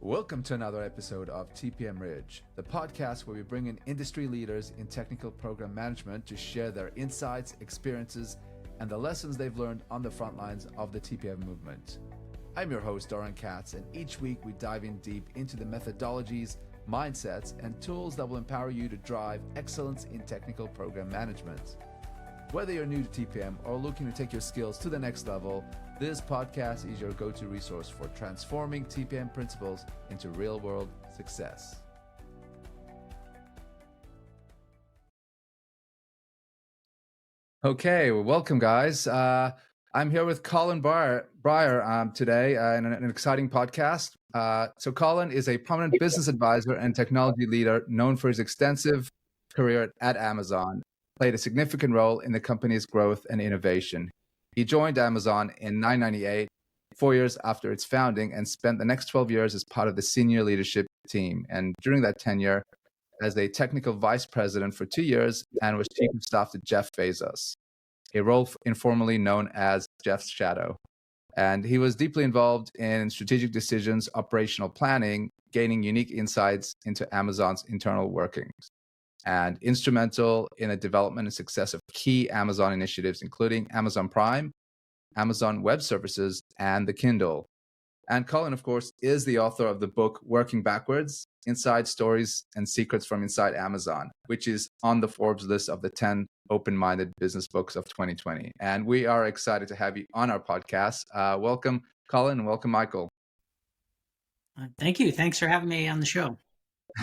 Welcome to another episode of TPM Ridge, the podcast where we bring in industry leaders in technical program management to share their insights, experiences, and the lessons they've learned on the front lines of the TPM movement. I'm your host, Doran Katz, and each week we dive in deep into the methodologies, mindsets, and tools that will empower you to drive excellence in technical program management. Whether you're new to TPM or looking to take your skills to the next level, this podcast is your go-to resource for transforming TPM principles into real-world success. Okay, well, welcome, guys. I'm here with Colin Bryar today in an exciting podcast. So Colin is a prominent business advisor and technology leader known for his extensive career at Amazon, played a significant role in the company's growth and innovation. He joined Amazon in 1998, 4 years after its founding, and spent the next 12 years as part of the senior leadership team. And during that tenure, as a technical vice president for 2 years, and was chief of staff to Jeff Bezos, a role informally known as Jeff's shadow. And he was deeply involved in strategic decisions, operational planning, gaining unique insights into Amazon's internal workings, and instrumental in the development and success of key Amazon initiatives, including Amazon Prime, Amazon Web Services, and the Kindle. And Colin, of course, is the author of the book Working Backwards: Inside Stories and Secrets from Inside Amazon, which is on the Forbes list of the 10 open-minded business books of 2020. And we are excited to have you on our podcast. Welcome, Colin, and welcome, Michael. Thank you. Thanks for having me on the show.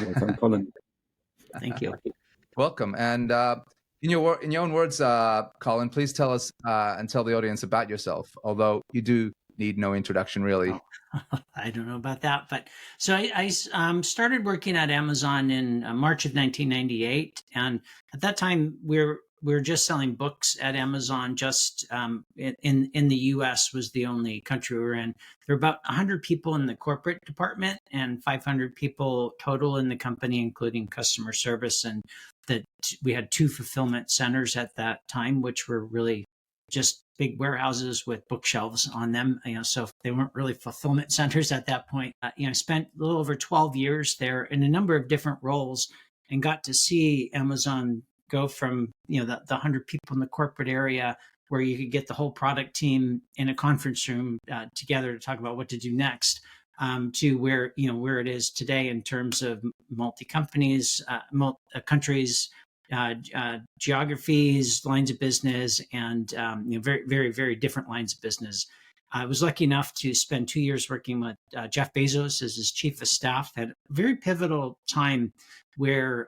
Welcome, Colin. Thank you. Welcome. And in your own words, Colin, please tell us and tell the audience about yourself, although you do need no introduction, really. Oh, I don't know about that. But so I started working at Amazon in March of 1998. And at that time, we were just selling books at Amazon. Just in the U.S. was the only country we were in. There were about 100 people in the corporate department and 500 people total in the company, including customer service. And we had 2 fulfillment centers at that time, which were really just big warehouses with bookshelves on them. So they weren't really fulfillment centers at that point. I spent a little over 12 years there in a number of different roles, and got to see Amazon go from the 100 people in the corporate area, where you could get the whole product team in a conference room together to talk about what to do next, to where it is today in terms of multi-companies, countries, geographies, lines of business, and very, very, very different lines of business. I was lucky enough to spend 2 years working with Jeff Bezos as his chief of staff at a very pivotal time where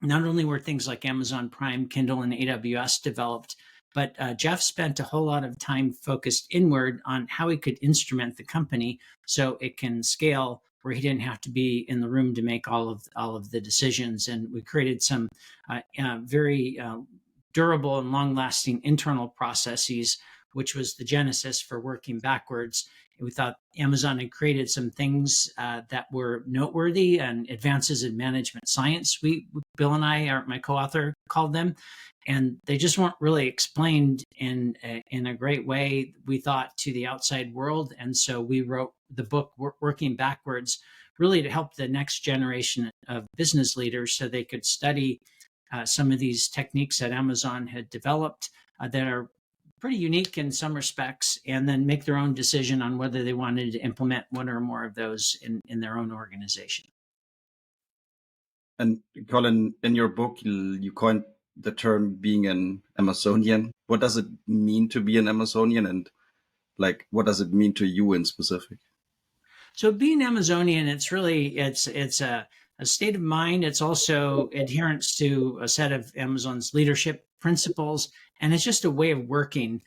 not only were things like Amazon Prime, Kindle, and AWS developed, but Jeff spent a whole lot of time focused inward on how he could instrument the company so it can scale, where he didn't have to be in the room to make all of the decisions. And we created some very durable and long-lasting internal processes, which was the genesis for Working Backwards. We thought Amazon had created some things that were noteworthy and advances in management science. Bill and I, my co-author, called them, and they just weren't really explained in a great way, we thought, to the outside world. And so we wrote the book Working Backwards, really to help the next generation of business leaders so they could study some of these techniques that Amazon had developed that are pretty unique in some respects, and then make their own decision on whether they wanted to implement one or more of those in their own organization. And Colin, in your book, you coined the term being an Amazonian. What does it mean to be an Amazonian, and what does it mean to you in specific? So being Amazonian, it's a state of mind. It's also adherence to a set of Amazon's leadership principles, and it's just a way of working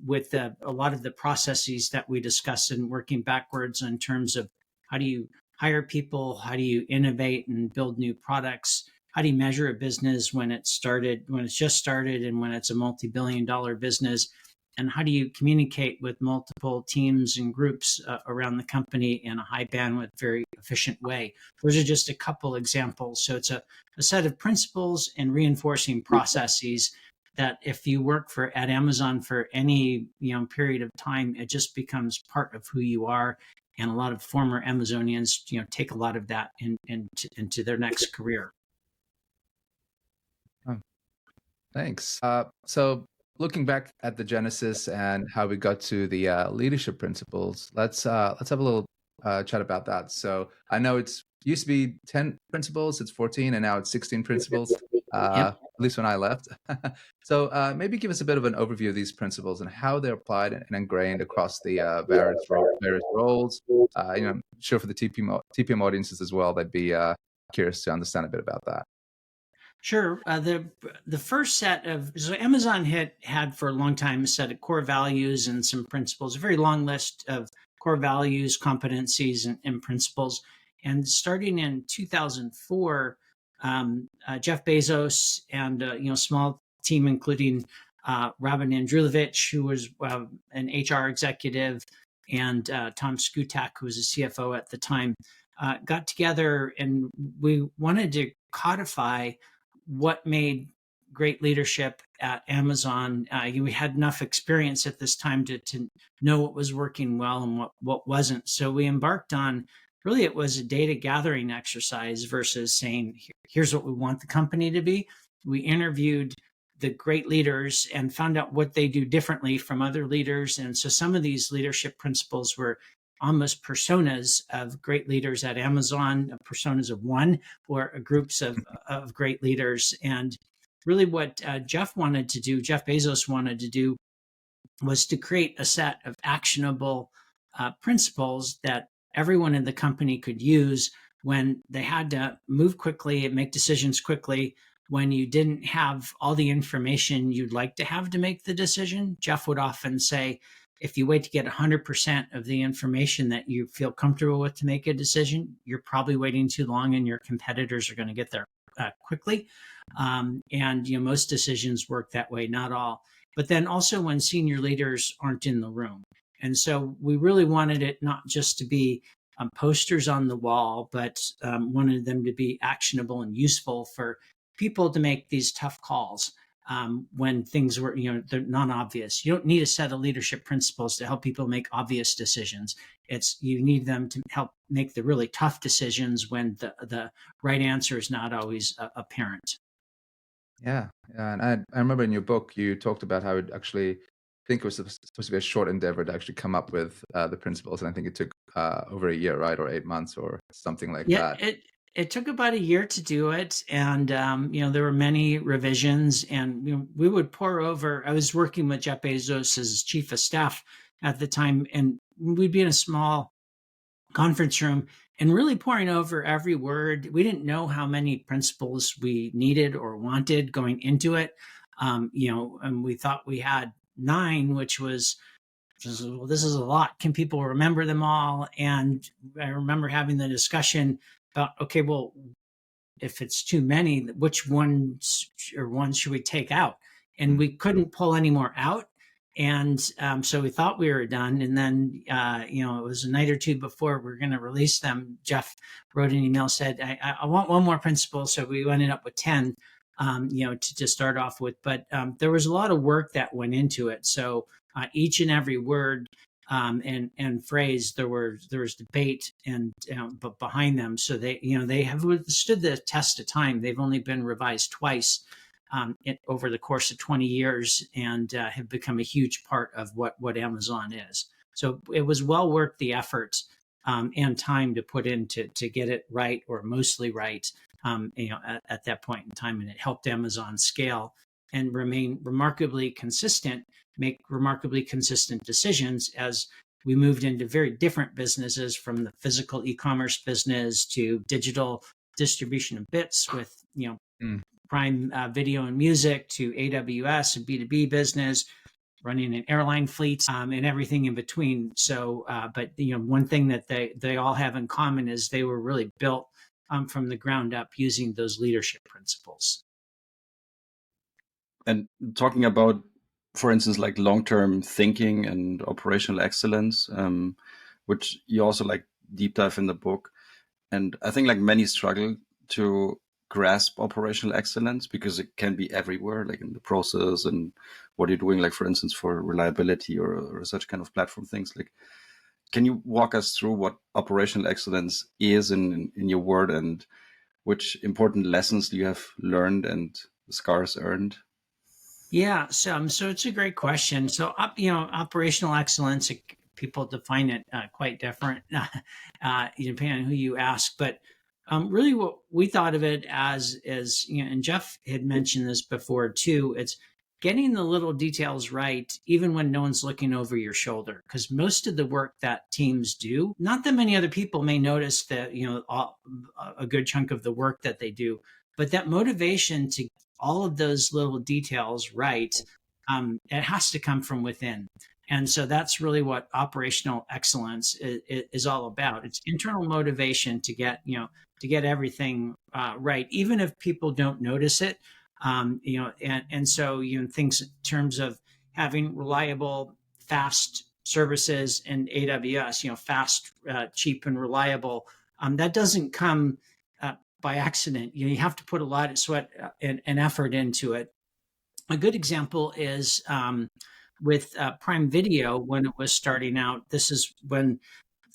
with a lot of the processes that we discuss in Working Backwards, in terms of how do you hire people, how do you innovate and build new products, how do you measure a business when it's just started, and when it's a multi-billion-dollar business, and how do you communicate with multiple teams and groups around the company in a high bandwidth, very efficient way. Those are just a couple examples. So it's a set of principles and reinforcing processes that if you work at Amazon for any period of time, it just becomes part of who you are. and a lot of former Amazonians, take a lot of that into their next career. Oh, thanks. So looking back at the genesis and how we got to the leadership principles, let's have a little chat about that. So I know it's used to be 10 principles, it's 14, and now it's 16 principles. Yep. At least when I left. So maybe give us a bit of an overview of these principles and how they're applied and ingrained across the various roles. I'm sure for the TPM audiences as well, they'd be curious to understand a bit about that. Sure. The first set of, so Amazon had for a long time a set of core values and some principles, a very long list of core values, competencies, and principles. And starting in 2004, Jeff Bezos and a small team, including Robin Andrulovich, who was an HR executive, and Tom Skutak, who was a CFO at the time, got together, and we wanted to codify what made great leadership at Amazon. We had enough experience at this time to know what was working well and what wasn't. So we embarked on, really, it was a data gathering exercise versus saying, here's what we want the company to be. We interviewed the great leaders and found out what they do differently from other leaders. And so some of these leadership principles were almost personas of great leaders at Amazon, personas of one, or groups of great leaders. And really what Jeff Bezos wanted to do, was to create a set of actionable principles that everyone in the company could use when they had to move quickly and make decisions quickly, when you didn't have all the information you'd like to have to make the decision. Jeff would often say, if you wait to get 100% of the information that you feel comfortable with to make a decision, you're probably waiting too long, and your competitors are going to get there quickly. And most decisions work that way, not all. But then also when senior leaders aren't in the room. And so we really wanted it not just to be posters on the wall, but wanted them to be actionable and useful for people to make these tough calls. When things were, they're non-obvious. You don't need a set of leadership principles to help people make obvious decisions. You need them to help make the really tough decisions when the right answer is not always apparent. Yeah. And I remember in your book, you talked about how it actually, I think it was supposed to be a short endeavor to actually come up with the principles. And I think it took over a year, right? Or 8 months or something like that. It took about a year to do it. And, there were many revisions, and we would pour over. I was working with Jeff Bezos as chief of staff at the time, and we'd be in a small conference room and really pouring over every word. We didn't know how many principles we needed or wanted going into it. And we thought we had 9, which was, well, this is a lot. Can people remember them all? And I remember having the discussion about, okay, well, if it's too many, which ones should we take out? And we couldn't pull any more out. And so we thought we were done. And then, it was a night or two before we were going to release them. Jeff wrote an email, said, I want one more principle. So we ended up with 10, to start off with. But there was a lot of work that went into it. So each and every word and phrase, there was debate but behind them. So they have withstood the test of time. They've only been revised twice over the course of 20 years, and have become a huge part of what Amazon is. So it was well worth the effort and time to put in to get it right, or mostly right, at that point in time. And it helped Amazon scale and remain remarkably consistent, make remarkably consistent decisions as we moved into very different businesses, from the physical e-commerce business to digital distribution of bits with, Prime Video and Music, to AWS and B2B business, running an airline fleet, and everything in between. So, but one thing that they all have in common is they were really built from the ground up using those leadership principles. And talking about, for instance, like long-term thinking and operational excellence, which you also like deep dive in the book. And I think like many struggle to grasp operational excellence because it can be everywhere, like in the process and what you're doing, like for instance, for reliability or such kind of platform things. Like, can you walk us through what operational excellence is in your word, and which important lessons you have learned and scars earned? Yeah, so it's a great question. So, operational excellence, people define it quite different, depending on who you ask. But really, what we thought of it as is, and Jeff had mentioned this before too. It's getting the little details right, even when no one's looking over your shoulder. Because most of the work that teams do, not that many other people may notice that, a good chunk of the work that they do, but that motivation to all of those little details right, it has to come from within. And so that's really what operational excellence is all about. It's internal motivation to get everything right, even if people don't notice it. And so things in terms of having reliable, fast services in AWS, fast, cheap, and reliable. That doesn't come by accident. You have to put a lot of sweat and effort into it. A good example is with Prime Video when it was starting out. This is when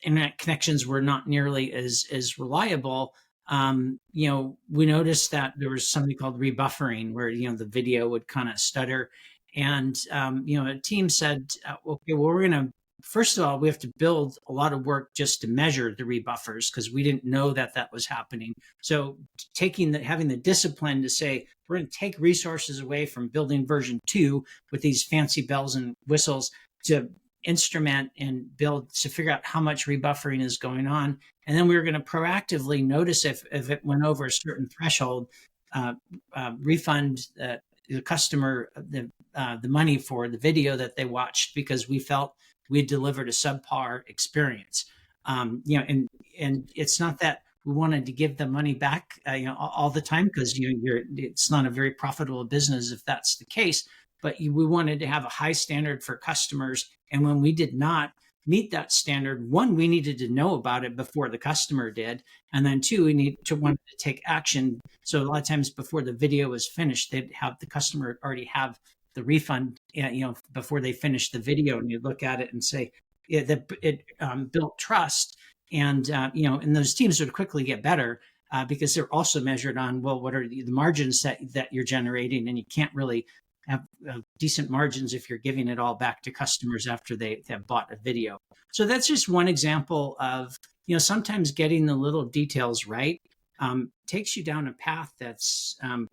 internet connections were not nearly as reliable. We noticed that there was something called rebuffering, where the video would kind of stutter, and a team said, "Okay, well, we're going to." First of all, we have to build a lot of work just to measure the rebuffers because we didn't know that was happening. So having the discipline to say, we're going to take resources away from building version 2 with these fancy bells and whistles to instrument and build to figure out how much rebuffering is going on. And then we were going to proactively notice if it went over a certain threshold, refund the customer the money for the video that they watched because we felt we had delivered a subpar experience. And it's not that we wanted to give the money back, all the time, because it's not a very profitable business if that's the case. But we wanted to have a high standard for customers, and when we did not meet that standard, one, we needed to know about it before the customer did, and then two, we wanted to take action. So a lot of times before the video was finished, they'd have the customer already have the refund, before they finish the video, and you look at it and say it built trust, and and those teams would quickly get better because they're also measured on, well, what are the margins that you're generating, and you can't really have decent margins if you're giving it all back to customers after they have bought a video. So that's just one example of sometimes getting the little details right takes you down a path that's in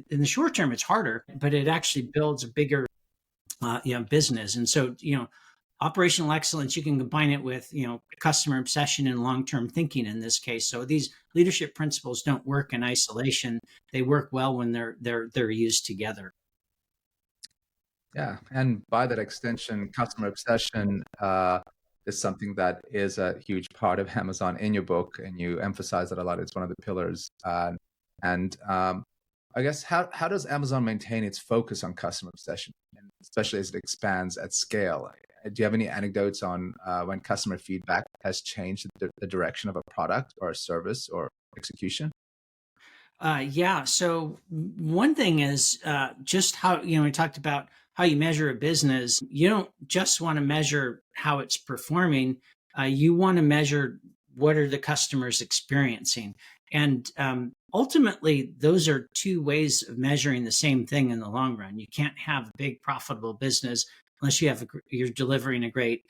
the short term it's harder, but it actually builds a bigger business. And so operational excellence, you can combine it with customer obsession and long-term thinking in this case. So these leadership principles don't work in isolation. They work well when they're used together. Yeah, and by that extension, customer obsession is something that is a huge part of Amazon in your book, and you emphasize that a lot. It's one of the pillars. I guess how does Amazon maintain its focus on customer obsession, and especially as it expands at scale? Do you have any anecdotes on when customer feedback has changed the direction of a product or a service or execution? Yeah. So one thing is just how, we talked about how you measure a business. You don't just want to measure how it's performing. You want to measure what are the customers experiencing. And ultimately, those are two ways of measuring the same thing in the long run. You can't have a big profitable business unless you're delivering a great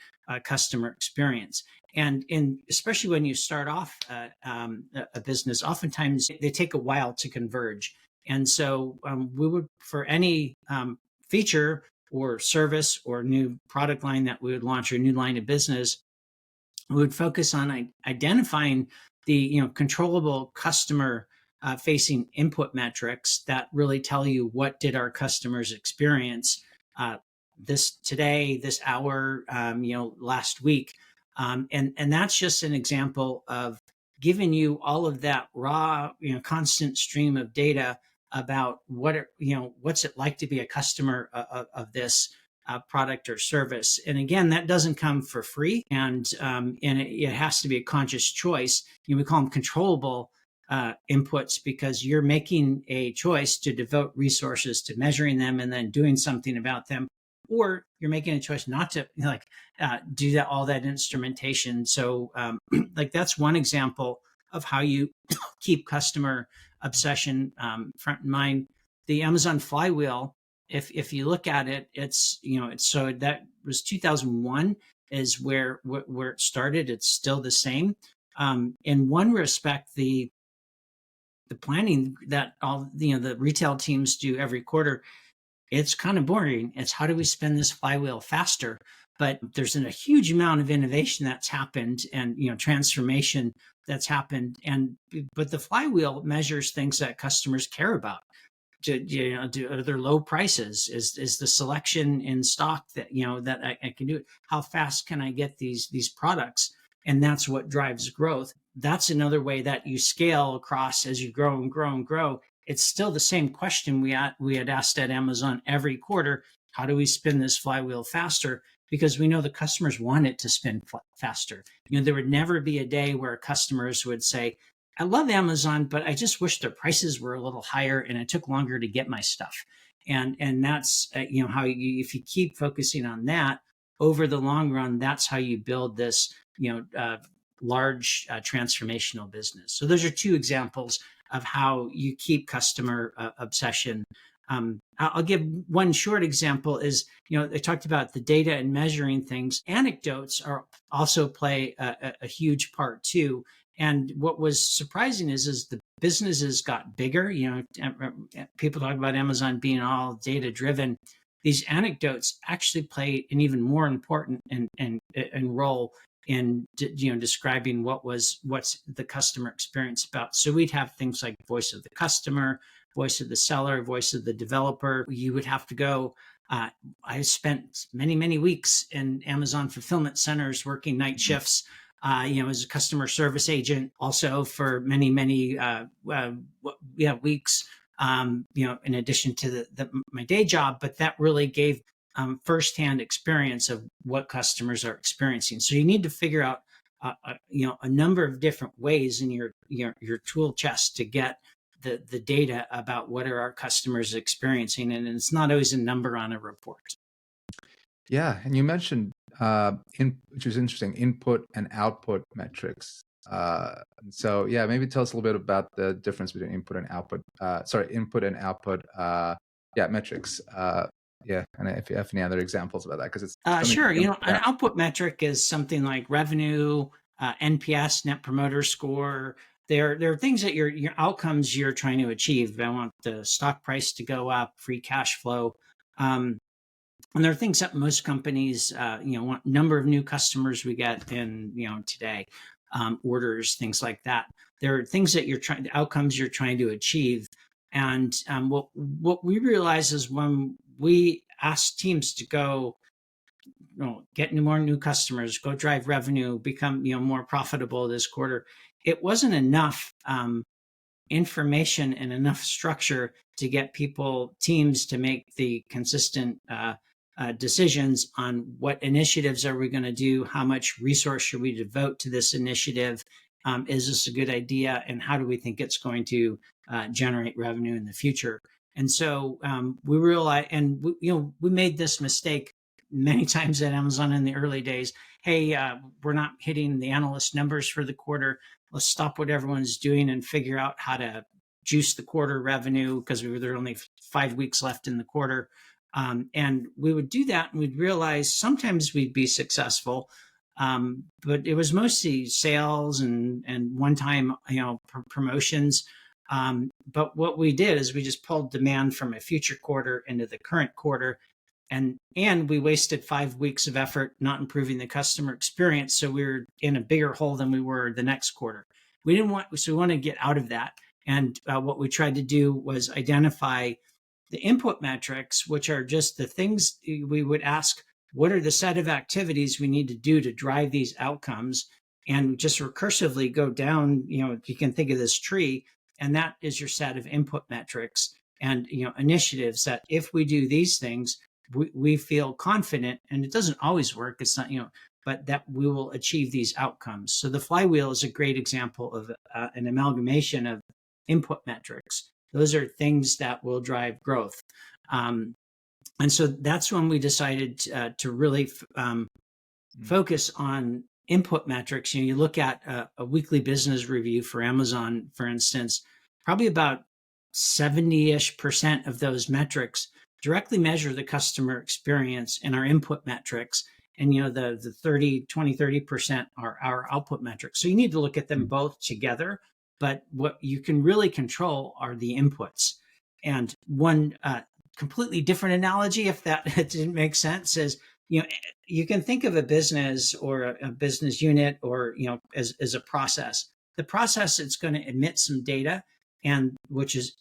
customer experience. And especially when you start off a business, oftentimes they take a while to converge. And so we would, for any feature or service or new product line that we would launch, or new line of business, we would focus on identifying the controllable customer facing input metrics that really tell you what did our customers experience this hour, last week. And that's just an example of giving you all of that raw, constant stream of data about what's it like to be a customer of this product or service. And again, that doesn't come for free, and it has to be a conscious choice. We call them controllable inputs, because you're making a choice to devote resources to measuring them and then doing something about them, or you're making a choice not to do that, all that instrumentation. So like that's one example of how you keep customer obsession front in mind. The Amazon flywheel, if you look at it, it's so that was 2001 is where it started. It's still the same. In one respect, the planning that all the retail teams do every quarter, it's kind of boring. It's how do we spin this flywheel faster? But there's a huge amount of innovation that's happened, and transformation that's happened. But the flywheel measures things that customers care about. Are there low prices? Is the selection in stock that that I can do it? How fast can I get these products? And that's what drives growth. That's another way that you scale across as you grow and grow and grow. It's still the same question we had asked at Amazon every quarter. How do we spin this flywheel faster? Because we know the customers want it to spin faster. There would never be a day where customers would say, I love Amazon, but I just wish their prices were a little higher and it took longer to get my stuff. And that's how if you keep focusing on that over the long run, that's how you build this large transformational business. So those are two examples of how you keep customer obsession. I'll give one short example is, I talked about the data and measuring things. Anecdotes also play a huge part too. And what was surprising is the businesses got bigger. People talk about Amazon being all data driven. These anecdotes actually play an even more important and role in describing what's the customer experience about. So we'd have things like voice of the customer, voice of the seller, voice of the developer. You would have to go. I spent many weeks in Amazon fulfillment centers working night shifts. As a customer service agent, also for many weeks. In addition to my day job, but that really gave firsthand experience of what customers are experiencing. So you need to figure out a number of different ways in your tool chest to get the data about what are our customers experiencing, and it's not always a number on a report. Yeah, and you mentioned which is interesting, input and output metrics. So yeah, maybe tell us a little bit about the difference between input and output. Input and output. Metrics. And if you have any other examples about that, because it's sure. An output metric is something like revenue, NPS, Net Promoter Score. There are things that your outcomes you're trying to achieve. I want the stock price to go up, free cash flow. And there are things that most companies, want number of new customers we get in, today, orders, things like that. There are things that the outcomes you're trying to achieve. And what we realize is when we ask teams to go, get more new customers, go drive revenue, become, more profitable this quarter, it wasn't enough information and enough structure to get teams to make the consistent decisions on what initiatives are we going to do, how much resource should we devote to this initiative, is this a good idea, and how do we think it's going to generate revenue in the future. And so we realized, and we made this mistake many times at Amazon in the early days. Hey, we're not hitting the analyst numbers for the quarter. Let's stop what everyone's doing and figure out how to juice the quarter revenue, because there were only 5 weeks left in the quarter. And we would do that, and we'd realize sometimes we'd be successful, but it was mostly sales and one-time promotions. But what we did is we just pulled demand from a future quarter into the current quarter, and we wasted 5 weeks of effort not improving the customer experience. So we were in a bigger hole than we were the next quarter. We want to get out of that. And what we tried to do was identify the input metrics, which are just the things we would ask, what are the set of activities we need to do to drive these outcomes, and just recursively go down, you can think of this tree, and that is your set of input metrics and initiatives that if we do these things, we feel confident, and it doesn't always work. It's not, but that we will achieve these outcomes. So the flywheel is a great example of an amalgamation of input metrics. Those are things that will drive growth. And so that's when we decided to really focus on input metrics. You look at a weekly business review for Amazon, for instance, probably about 70-ish% of those metrics directly measure the customer experience in our input metrics. And, the 30% are our output metrics. So you need to look at them both together. But what you can really control are the inputs. And one completely different analogy, if that didn't make sense, is, you can think of a business or a business unit or, as a process. The process, it's going to emit some data, and which is,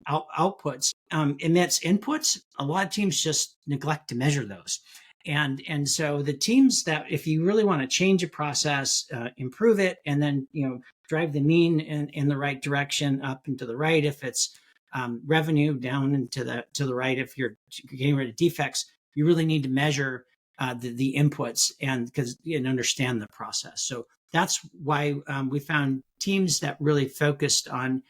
outputs, emits inputs. A lot of teams just neglect to measure those. And so the teams that, if you really want to change a process, improve it, and then, drive the mean in the right direction, up and to the right, if it's revenue, down and to the right, if you're getting rid of defects, you really need to measure the inputs and understand the process. So that's why we found teams that really focused on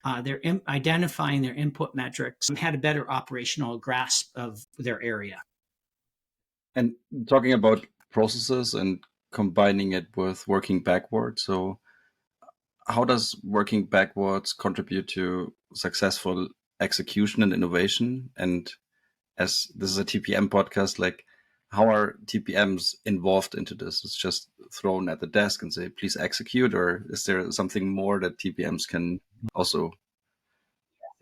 identifying their input metrics and had a better operational grasp of their area. And talking about processes and combining it with working backwards. So how does working backwards contribute to successful execution and innovation? And as this is a TPM podcast, like, how are TPMs involved into this? It's just thrown at the desk and say, please execute, or is there something more that TPMs can also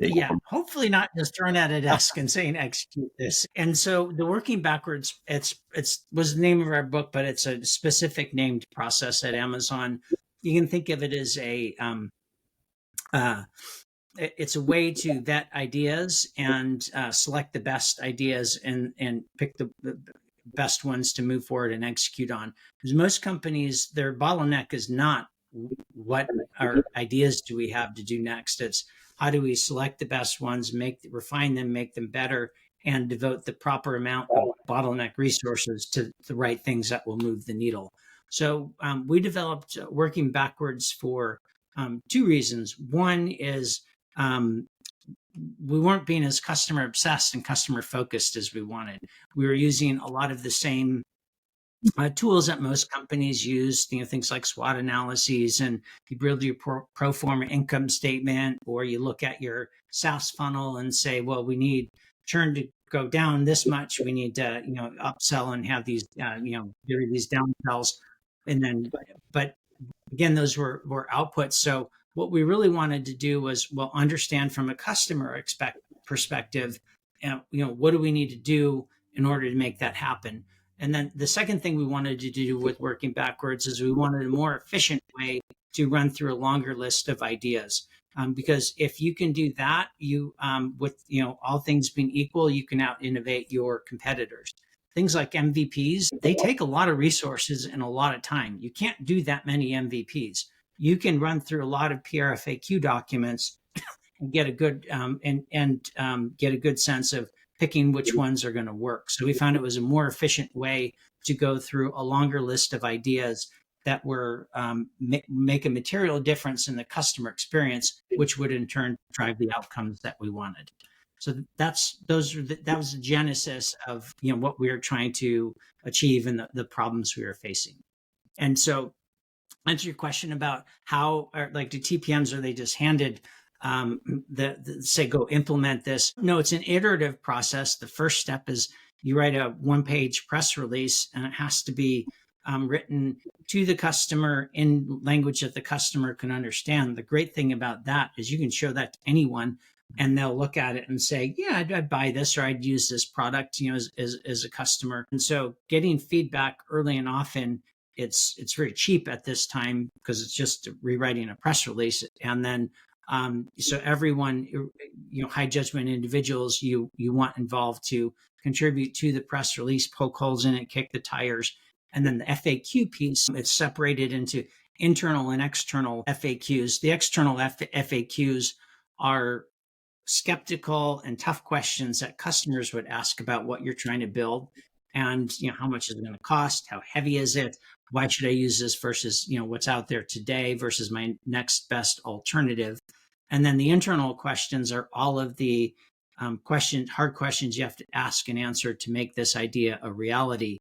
take? Yeah, hopefully not just thrown at a desk and saying execute this. And so the working backwards, it's was the name of our book, but it's a specific named process at Amazon. You can think of it as it's a way to vet ideas and select the best ideas and pick the best ones to move forward and execute on. Because most companies, their bottleneck is not what our ideas do we have to do next. It's how do we select the best ones, refine them, make them better, and devote the proper amount of bottleneck resources to the right things that will move the needle. So we developed working backwards for two reasons. One is we weren't being as customer obsessed and customer focused as we wanted. We were using a lot of the same tools that most companies use, things like SWOT analyses, and you build your pro forma income statement, or you look at your SaaS funnel and say, well, we need churn to go down this much. We need to, upsell and have these, these downsells. And then, but again, those were outputs. So what we really wanted to do was, understand from a customer perspective, what do we need to do in order to make that happen? And then the second thing we wanted to do with working backwards is we wanted a more efficient way to run through a longer list of ideas. Because if you can do that, with all things being equal, you can out innovate your competitors. Things like MVPs, they take a lot of resources and a lot of time. You can't do that many MVPs. You can run through a lot of PRFAQ documents and get a good get a good sense of picking which ones are going to work. So we found it was a more efficient way to go through a longer list of ideas that were make a material difference in the customer experience, which would in turn drive the outcomes that we wanted. So that was the genesis of what we were trying to achieve and the problems we were facing. And so, answer your question about how, like, do TPMs, are they just handed say go implement this? No, it's an iterative process. The first step is you write a one-page press release, and it has to be written to the customer in language that the customer can understand. The great thing about that is you can show that to anyone, and they'll look at it and say, yeah, I'd buy this, or I'd use this product, as a customer. And so getting feedback early and often, it's very cheap at this time because it's just rewriting a press release. And then, so everyone, high judgment individuals you want involved to contribute to the press release, poke holes in it, kick the tires. And then the FAQ piece, it's separated into internal and external FAQs. The external FAQs are skeptical and tough questions that customers would ask about what you're trying to build, and how much is it going to cost, how heavy is it, why should I use this versus what's out there today versus my next best alternative. And then the internal questions are all of the hard questions you have to ask and answer to make this idea a reality.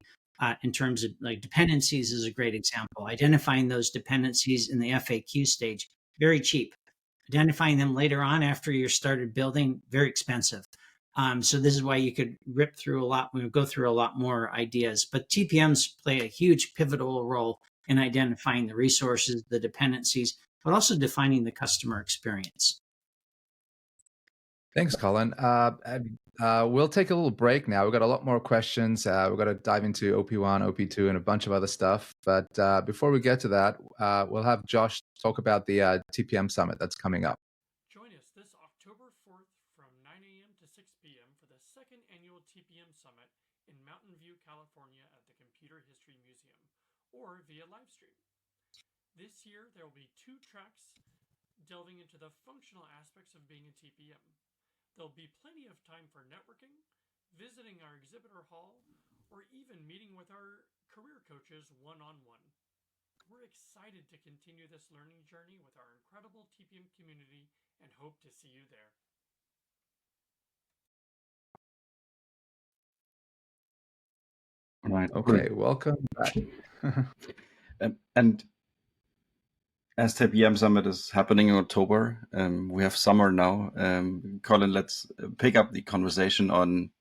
In terms of like dependencies is a great example. Identifying those dependencies in the FAQ stage, very cheap. Identifying them later on after you started building, very expensive. So this is why you could go through a lot more ideas. But TPMs play a huge pivotal role in identifying the resources, the dependencies, but also defining the customer experience. Thanks, Colin. We'll take a little break now. We've got a lot more questions. We've got to dive into OP1, OP2, and a bunch of other stuff. But before we get to that, we'll have Josh talk about the TPM Summit that's coming up. Join us this October 4th from 9 a.m. to 6 p.m. for the second annual TPM Summit in Mountain View, California at the Computer History Museum, or via live stream. This year, there will be 2 tracks delving into the functional aspects of being a TPM. There'll be plenty of time for networking, visiting our exhibitor hall, or even meeting with our career coaches one-on-one. We're excited to continue this learning journey with our incredible TPM community and hope to see you there. Right. Okay, welcome back. And as TPM Summit is happening in October, we have summer now. Colin, let's pick up the conversation on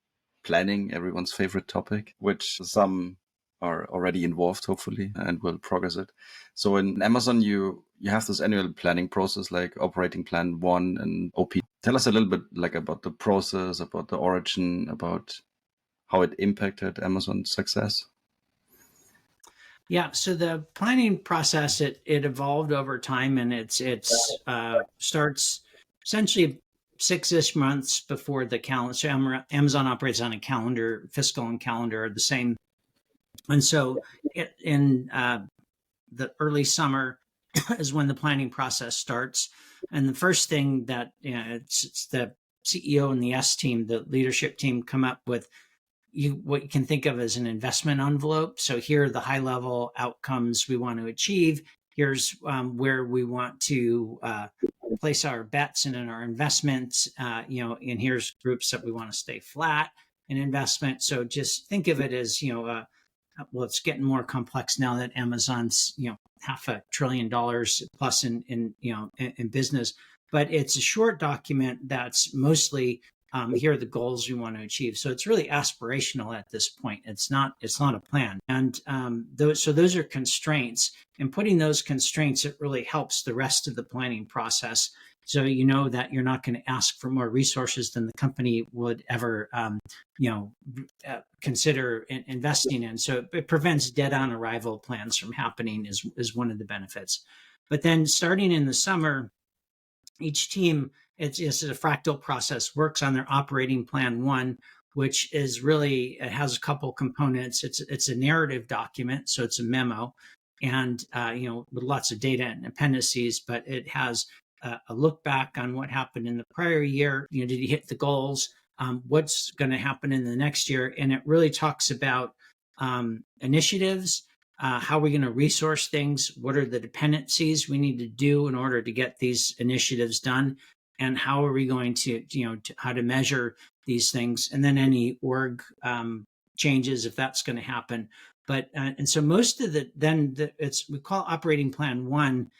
planning, everyone's favorite topic, which some are already involved, hopefully, and will progress it. So in Amazon, you have this annual planning process, like Operating Plan 1 and OP. Tell us a little bit like about the process, about the origin, about how it impacted Amazon's success. Yeah, so the planning process it evolved over time, and it starts essentially 6-ish months before the calendar. So Amazon operates on a calendar, fiscal and calendar are the same, and so in the early summer is when the planning process starts. And the first thing that it's the CEO and the S team, the leadership team, come up with what you can think of as an investment envelope. So here are the high level outcomes we want to achieve. Here's where we want to place our bets and in our investments, and here's groups that we want to stay flat in investment. So just think of it as, well, it's getting more complex now that Amazon's, $500 billion plus in business, but it's a short document that's mostly here are the goals we want to achieve. So it's really aspirational at this point. It's not a plan. And those are constraints. And putting those constraints, it really helps the rest of the planning process. So you know that you're not going to ask for more resources than the company would ever, consider investing in. So it prevents dead-on arrival plans from happening is one of the benefits. But then starting in the summer, each team, it's a fractal process, works on their operating plan 1, which is really, it has a couple components. It's a narrative document, so it's a memo, and with lots of data and appendices, but it has a look back on what happened in the prior year. Did you hit the goals? What's going to happen in the next year? And it really talks about initiatives. How are we going to resource things? What are the dependencies we need to do in order to get these initiatives done? And how are we going to how to measure these things? And then any org changes, if that's going to happen. But and so most of we call Operating Plan 1.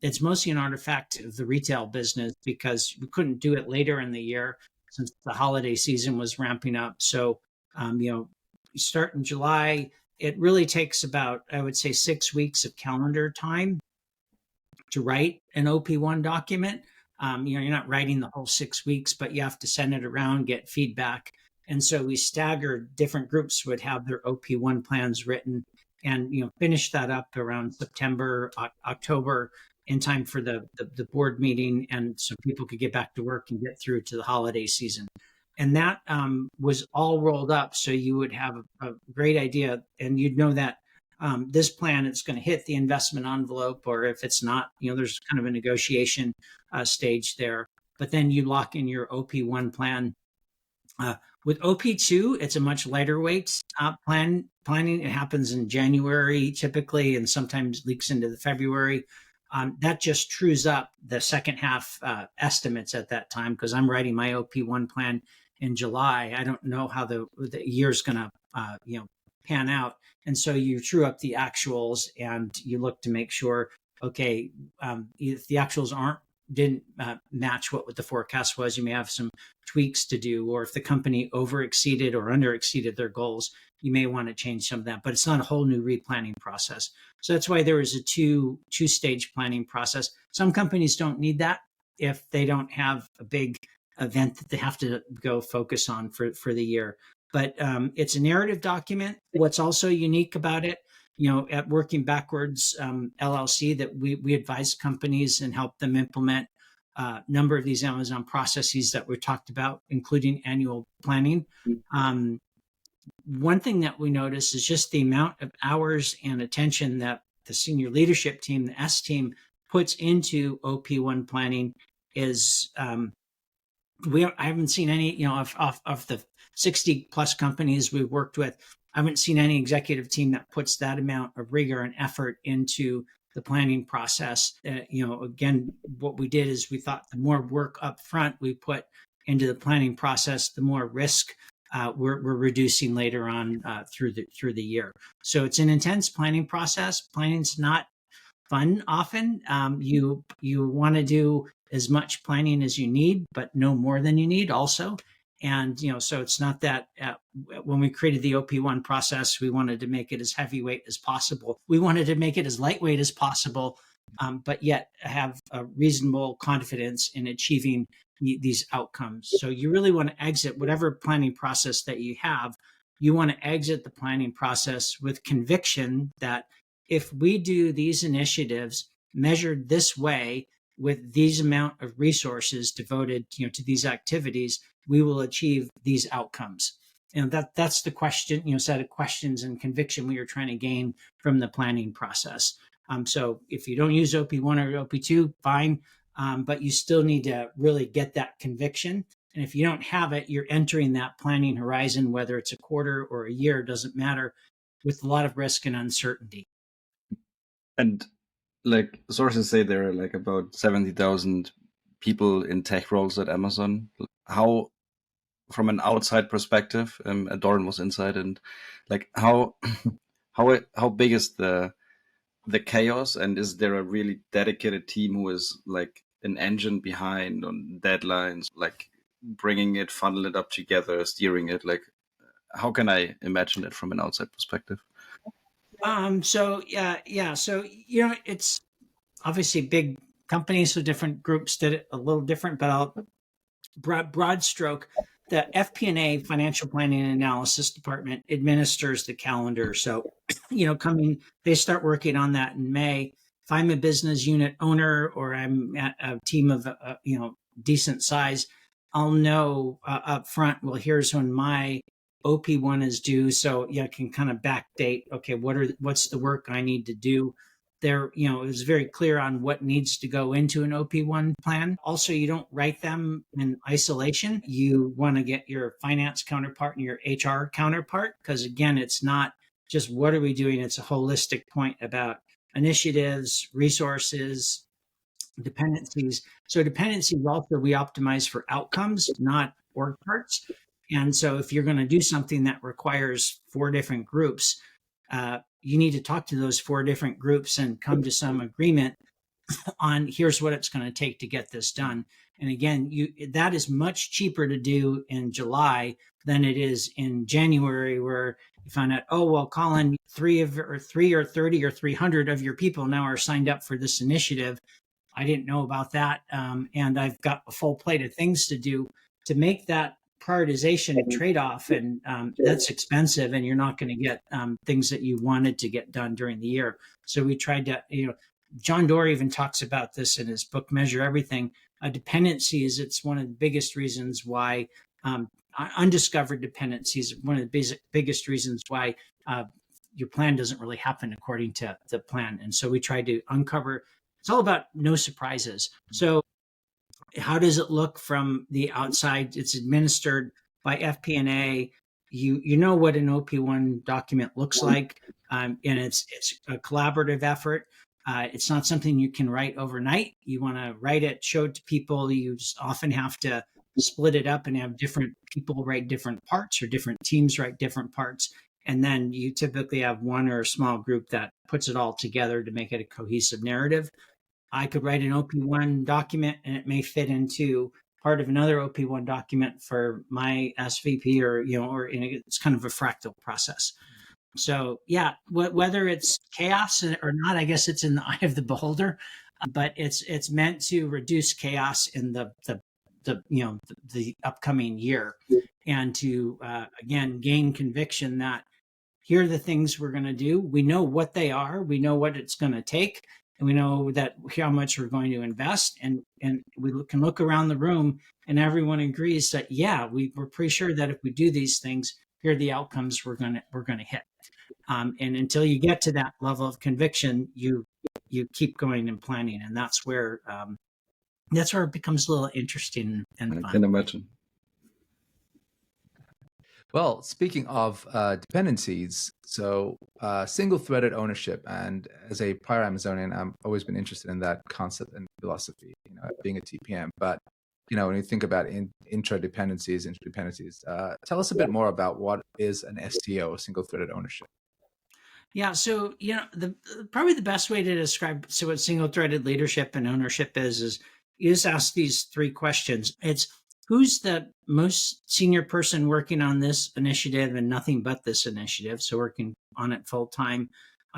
It's mostly an artifact of the retail business because we couldn't do it later in the year since the holiday season was ramping up. So you start in July. It really takes about, I would say, 6 weeks of calendar time to write an OP1 document. You're not writing the whole 6 weeks, but you have to send it around, get feedback. And so we staggered, different groups would have their OP1 plans written and finish that up around September, October, in time for the board meeting, and so people could get back to work and get through to the holiday season. And that was all rolled up, so you would have a great idea, and you'd know that this plan is going to hit the investment envelope, or if it's not, there's kind of a negotiation stage there. But then you lock in your OP1 plan. With OP2, it's a much lighter weight planning. It happens in January typically, and sometimes leaks into the February. that just trues up the second half estimates at that time, because I'm writing my OP1 plan in July. I don't know how the year's going to pan out, and so you true up the actuals and you look to make sure, okay, if the actuals didn't match what the forecast was, you may have some tweaks to do, or if the company over exceeded or under exceeded their goals, you may want to change some of that. But it's not a whole new replanning process. So that's why there is a two-stage planning process. Some companies don't need that if they don't have a big event that they have to go focus on for the year. But it's a narrative document. What's also unique about it, at Working Backwards LLC, that we advise companies and help them implement a number of these Amazon processes that we talked about, including annual planning. One thing that we notice is just the amount of hours and attention that the senior leadership team, the S team, puts into OP1 planning is I haven't seen any, of the 60 plus companies we've worked with, I haven't seen any executive team that puts that amount of rigor and effort into the planning process. Again, what we did is we thought the more work up front we put into the planning process, the more risk we're reducing later on through the year. So it's an intense planning process. Planning's not fun often. You want to do as much planning as you need, but no more than you need also. And, so it's not that when we created the OP1 process, we wanted to make it as heavyweight as possible. We wanted to make it as lightweight as possible, but yet have a reasonable confidence in achieving these outcomes. So you really want to exit whatever planning process that you have. You want to exit the planning process with conviction that if we do these initiatives measured this way, with these amount of resources devoted to these activities, we will achieve these outcomes. And that's the question, set of questions and conviction we are trying to gain from the planning process. So if you don't use OP1 or OP2, fine, but you still need to really get that conviction. And if you don't have it, you're entering that planning horizon, whether it's a quarter or a year, doesn't matter, with a lot of risk and uncertainty. And like sources say there are like about 70,000 people in tech roles at Amazon. How, from an outside perspective, Doran was inside, and like how big is the chaos, and is there a really dedicated team who is like an engine behind on deadlines, like bringing it, funnel it up together, steering it? Like, how can I imagine it from an outside perspective? So it's obviously big companies, so different groups did it a little different, but I'll broad stroke. The FP&A, Financial Planning and Analysis Department, administers the calendar. So, they start working on that in May. If I'm a business unit owner or I'm at a team of, decent size, I'll know up front, well, here's when my OP1 is due. So I can kind of backdate, okay, what's the work I need to do there? It was very clear on what needs to go into an OP1 plan. Also, you don't write them in isolation. You want to get your finance counterpart and your HR counterpart, because again, it's not just what are we doing? It's a holistic point about initiatives, resources, dependencies. So dependencies also we optimize for outcomes, not org parts. And so if you're going to do something that requires 4 different groups, you need to talk to those 4 different groups and come to some agreement on here's what it's going to take to get this done. And again, that is much cheaper to do in July than it is in January, where you find out, oh, well, Colin, 3 or 30 or 300 of your people now are signed up for this initiative. I didn't know about that. And I've got a full plate of things to do. To make that prioritization trade-off, and that's expensive, and you're not going to get things that you wanted to get done during the year. So we tried to, John Doerr even talks about this in his book, Measure Everything. Dependencies, it's one of the biggest reasons why undiscovered dependencies, one of the biggest reasons why your plan doesn't really happen according to the plan. And so we tried to uncover, it's all about no surprises. So how does it look from the outside? It's administered by FP&A. You know what an OP1 document looks like, and it's a collaborative effort. It's not something you can write overnight. You want to write it, show it to people. You just often have to split it up and have different people write different parts, or different teams write different parts. And then you typically have one or a small group that puts it all together to make it a cohesive narrative. I could write an OP1 document and it may fit into part of another OP1 document for my SVP, or, it's kind of a fractal process. So yeah, whether it's chaos or not, I guess it's in the eye of the beholder, but it's meant to reduce chaos in the upcoming year, and to again gain conviction that here are the things we're going to do. We know what they are. We know what it's going to take, and we know that how much we're going to invest. And we can look around the room, and everyone agrees that we're pretty sure that if we do these things, here are the outcomes we're going to hit. And until you get to that level of conviction, you keep going and planning, and that's where it becomes a little interesting and fun. I can imagine. Well, speaking of dependencies, so single-threaded ownership, and as a prior Amazonian, I've always been interested in that concept and philosophy, being a TPM. But when you think about intradependencies, tell us a bit more about what is an STO, single-threaded ownership. Yeah, so probably the best way to describe what single-threaded leadership and ownership is you just ask these three questions. It's who's the most senior person working on this initiative and nothing but this initiative, so working on it full time.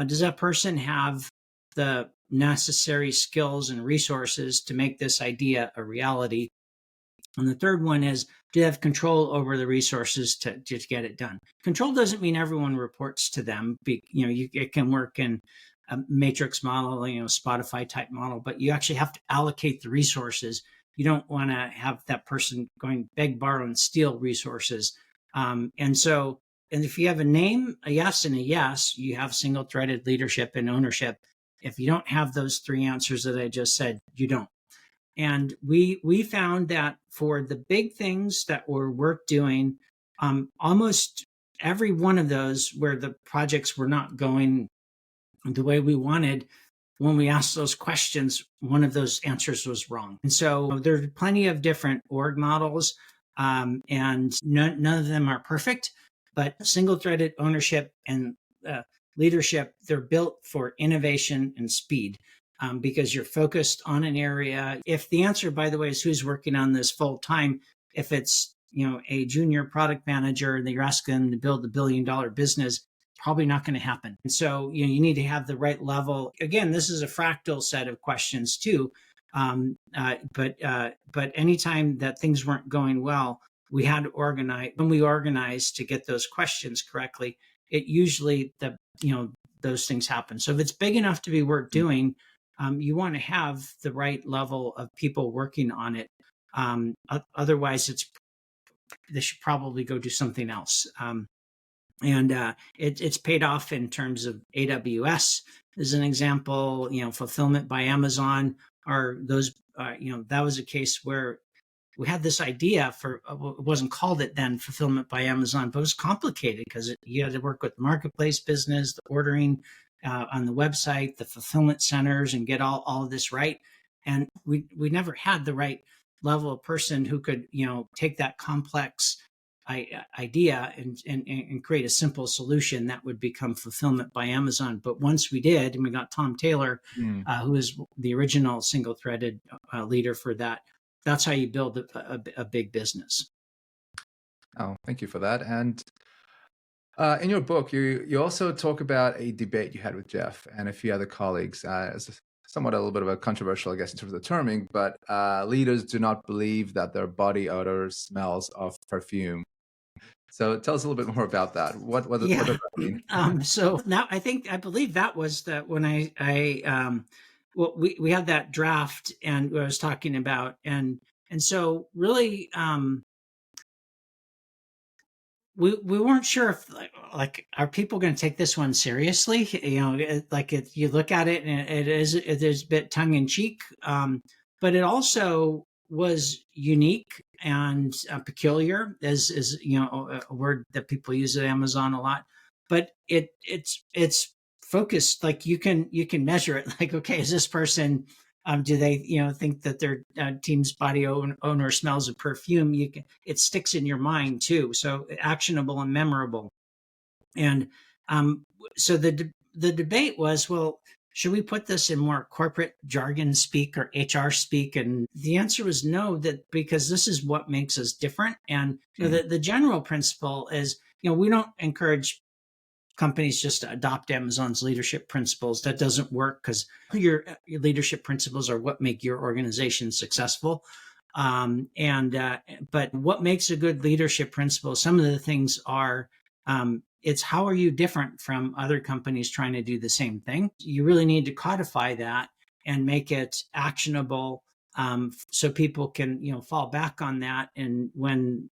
Does that person have the necessary skills and resources to make this idea a reality? And the third one is, do they have control over the resources to get it done? Control doesn't mean everyone reports to them. It can work in a matrix model, Spotify type model, but you actually have to allocate the resources. You don't want to have that person going beg, borrow, and steal resources. And if you have a name, a yes, and a yes, you have single-threaded leadership and ownership. If you don't have those three answers that I just said, you don't. And we found that for the big things that were worth doing, almost every one of those where the projects were not going the way we wanted, when we asked those questions, one of those answers was wrong. And so there are plenty of different org models, and none of them are perfect, but single-threaded ownership and leadership, they're built for innovation and speed. Because you're focused on an area. If the answer, by the way, is who's working on this full time, if it's a junior product manager that you're asking them to build $1 billion business, probably not going to happen. And so you need to have the right level. Again, this is a fractal set of questions too. But anytime that things weren't going well, we had to organize. When we organized to get those questions correctly, it usually those things happen. So if it's big enough to be worth doing, you want to have the right level of people working on it. Otherwise, they should probably go do something else. It's paid off in terms of AWS as an example. Fulfillment by Amazon are those. That was a case where we had this idea for it wasn't called it then fulfillment by Amazon, but it was complicated because you had to work with the marketplace business, the ordering on the website, the fulfillment centers, and get all of this right. And we never had the right level of person who could take that complex idea and create a simple solution that would become fulfillment by Amazon. But once we did, and we got Tom Taylor, who is the original single-threaded leader for that. That's how you build a big business. Oh, thank you for that. And in your book, you also talk about a debate you had with Jeff and a few other colleagues. It's somewhat a little bit of a controversial, I guess, in terms of the terming, but leaders do not believe that their body odor smells of perfume. So tell us a little bit more about that. What does that mean? So now I believe that was when we had that draft and I was talking about, and so really, we weren't sure if like are people going to take this one seriously? You look at it and it is a bit tongue in cheek, but it also was unique and peculiar, as a word that people use at Amazon a lot. But it's focused, like you can measure it. Like, okay, is this person, do they think that their team's body owner smells of perfume? It sticks in your mind too, so actionable and memorable. And so the debate was, well, should we put this in more corporate jargon speak or HR speak? And the answer was no, that because this is what makes us different. And the general principle is, we don't encourage companies just to adopt Amazon's leadership principles. That doesn't work, because your leadership principles are what make your organization successful. But what makes a good leadership principle? Some of the things are, it's how are you different from other companies trying to do the same thing? You really need to codify that and make it actionable, so people can fall back on that. And when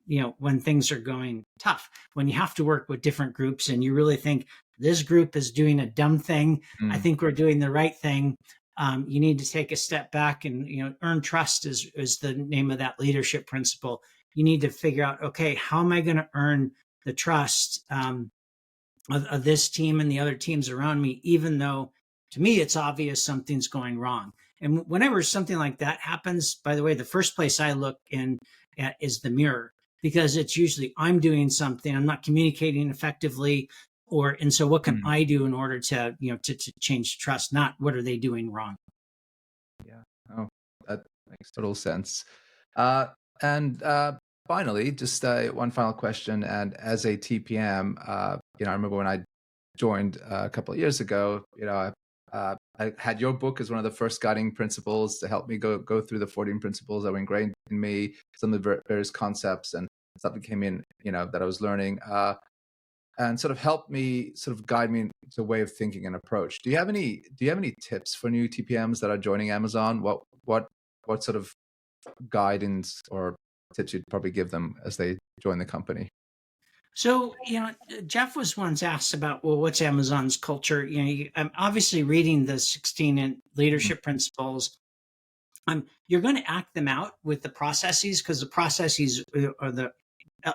things are going tough, when you have to work with different groups and you really think this group is doing a dumb thing, I think we're doing the right thing. You need to take a step back and earn trust is the name of that leadership principle. You need to figure out, okay, how am I going to earn the trust of this team and the other teams around me, even though to me it's obvious something's going wrong. And whenever something like that happens, by the way, the first place I look in at is the mirror, because it's usually I'm doing something, I'm not communicating effectively, and so what can I do in order to to change trust, not what are they doing wrong. Yeah. Oh, that makes total sense. And finally, just one final question. And as a TPM, I remember when I joined a couple of years ago, I had your book as one of the first guiding principles to help me go through the 14 principles that were ingrained in me, some of the various concepts and stuff that came in, that I was learning, and sort of helped me, sort of guide me to a way of thinking and approach. Do you have any tips for new TPMs that are joining Amazon? What sort of guidance or tips you'd probably give them as they join the company? So, Jeff was once asked about, well, what's Amazon's culture? I'm obviously reading the 16 leadership principles. You're going to act them out with the processes, because the processes are the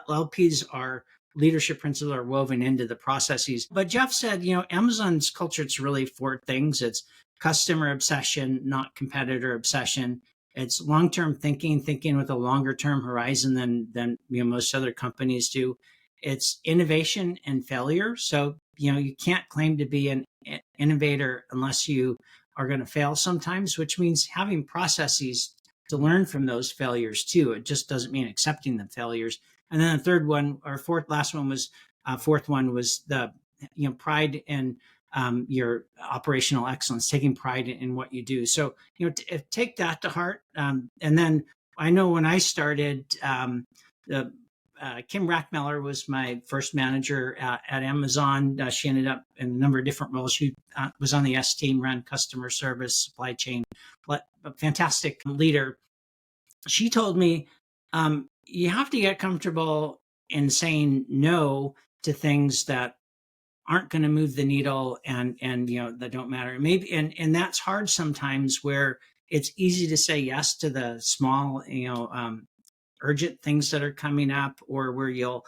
LPs are leadership principles are woven into the processes. But Jeff said, Amazon's culture, it's really four things. It's customer obsession, not competitor obsession. It's long-term thinking with a longer-term horizon than most other companies do. It's innovation and failure. So, you can't claim to be an innovator unless you are going to fail sometimes, which means having processes to learn from those failures too. It just doesn't mean accepting the failures. And then the fourth one was the pride in your operational excellence, taking pride in what you do. So take that to heart. And then I know when I started, Kim Rackmeller was my first manager at Amazon. She ended up in a number of different roles. She was on the S team, ran customer service, supply chain, a fantastic leader. She told me, you have to get comfortable in saying no to things that aren't going to move the needle and that don't matter. Maybe and that's hard sometimes, where it's easy to say yes to the small urgent things that are coming up, or where you'll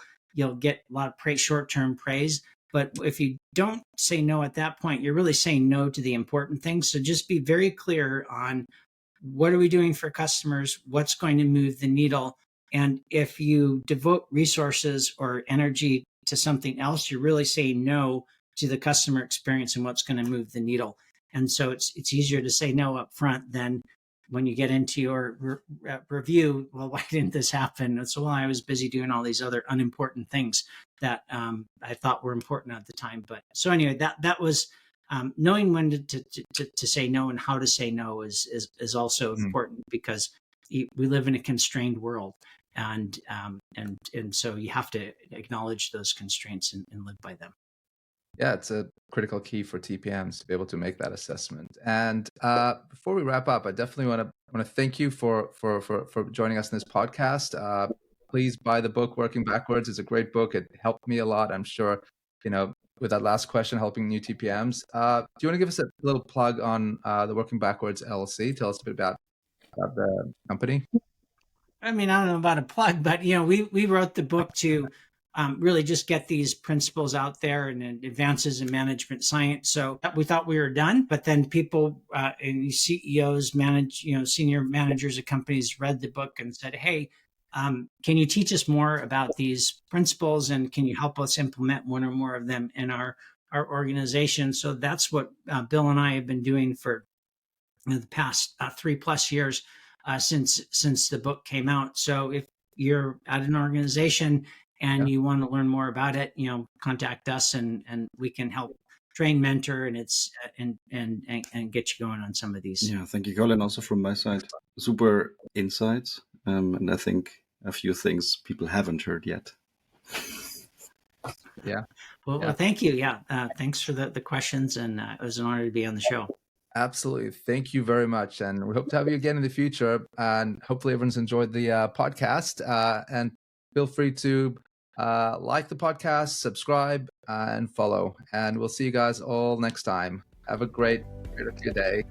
get a lot of short-term praise. But if you don't say no at that point, you're really saying no to the important things. So just be very clear on what are we doing for customers, what's going to move the needle. And if you devote resources or energy to something else, you're really saying no to the customer experience and what's going to move the needle. And so it's easier to say no up front than when you get into your review. Well, why didn't this happen? So, well, I was busy doing all these other unimportant things that I thought were important at the time. But so anyway, that was knowing when to say no and how to say no is also important, because we live in a constrained world, and so you have to acknowledge those constraints and live by them. Yeah, it's a critical key for TPMs to be able to make that assessment. And before we wrap up, I definitely want to thank you for joining us in this podcast. Please buy the book, Working Backwards. It's a great book. It helped me a lot. I'm sure, with that last question, helping new TPMs. Do you want to give us a little plug on the Working Backwards LLC? Tell us a bit about the company. I mean, I don't know about a plug, but we wrote the book to really just get these principles out there and advances in management science. So we thought we were done, but then people and CEOs, senior managers of companies read the book and said, "Hey, can you teach us more about these principles, and can you help us implement one or more of them in our organization?" So that's what Bill and I have been doing for the past 3+ years since the book came out. So if you're at an organization and you want to learn more about it, contact us, and we can help train, mentor, and and get you going on some of these. Yeah, thank you, Colin. Also from my side, super insights, and I think a few things people haven't heard yet. Yeah. Well, thank you. Yeah, thanks for the questions, and it was an honor to be on the show. Absolutely. Thank you very much. And we hope to have you again in the future. And hopefully everyone's enjoyed the podcast. And feel free to like the podcast, subscribe, and follow. And we'll see you guys all next time. Have a great rest of your day.